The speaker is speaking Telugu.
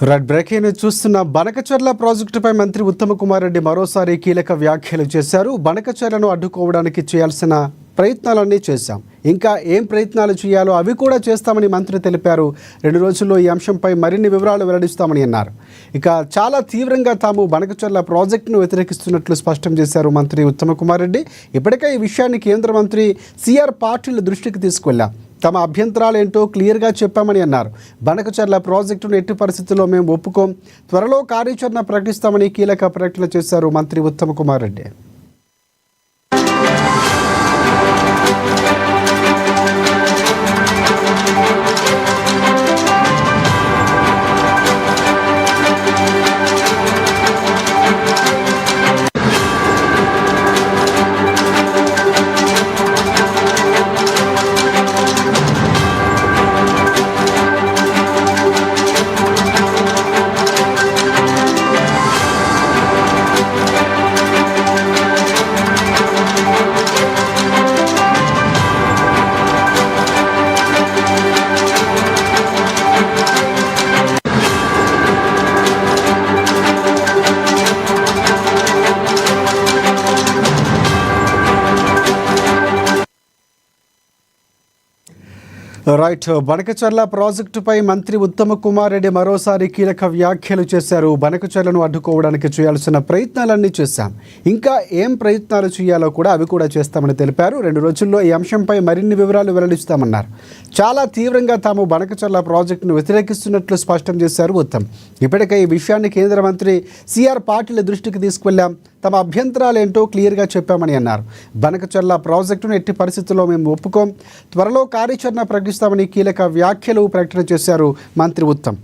రెడ్ బ్రేకింగ్ చూస్తున్న బనకచెర్ల ప్రాజెక్టుపై మంత్రి ఉత్తమ్ కుమార్ రెడ్డి మరోసారి కీలక వ్యాఖ్యలు చేశారు. బనకచెర్లను అడ్డుకోవడానికి చేయాల్సిన ప్రయత్నాలన్నీ చేశాం, ఇంకా ఏం ప్రయత్నాలు చేయాలో అవి కూడా చేస్తామని మంత్రి తెలిపారు. 2 రోజుల్లో ఈ అంశంపై మరిన్ని వివరాలు వెల్లడిస్తామని అన్నారు. ఇక చాలా తీవ్రంగా తాము బనకచెర్ల ప్రాజెక్టును వ్యతిరేకిస్తున్నట్లు స్పష్టం చేశారు మంత్రి ఉత్తమ్ కుమార్ రెడ్డి. ఇప్పటికే ఈ విషయాన్ని కేంద్ర మంత్రి సిఆర్ పాటిల్ దృష్టికి తీసుకెళ్లాం, తమ అభ్యంతరాలు ఏంటో క్లియర్గా చెప్పామని అన్నారు. బనకచెర్ల ప్రాజెక్టును ఎట్టి పరిస్థితుల్లో మేము ఒప్పుకోం, త్వరలో కార్యాచరణ ప్రకటిస్తామని కీలక ప్రకటన చేశారు మంత్రి ఉత్తమ్ కుమార్ రెడ్డి. రైట్, బనకచెర్ల ప్రాజెక్టుపై మంత్రి ఉత్తమ్ కుమార్ రెడ్డి మరోసారి కీలక వ్యాఖ్యలు చేశారు. బనకచెర్లను అడ్డుకోవడానికి చేయాల్సిన ప్రయత్నాలన్నీ చేశాం, ఇంకా ఏం ప్రయత్నాలు చేయాలో కూడా అవి కూడా చేస్తామని తెలిపారు. 2 రోజుల్లో ఈ అంశంపై మరిన్ని వివరాలు వెల్లడిస్తామన్నారు. చాలా తీవ్రంగా తాము బనకచెర్ల ప్రాజెక్టును వ్యతిరేకిస్తున్నట్లు స్పష్టం చేశారు ఉత్తమ్. ఇప్పటికే ఈ విషయాన్ని కేంద్ర మంత్రి సిఆర్ పాటిల్ దృష్టికి తీసుకువెళ్లాం, తమ అభ్యంతరాలు ఏంటో క్లియర్గా చెప్పామని అన్నారు. బనకచెర్ల ప్రాజెక్టును ఎట్టి పరిస్థితుల్లో మేము ఒప్పుకోం, త్వరలో కార్యాచరణ ప్రకటిస్తామని కీలక వ్యాఖ్యలు ప్రకటన చేశారు మంత్రి ఉత్తమ్.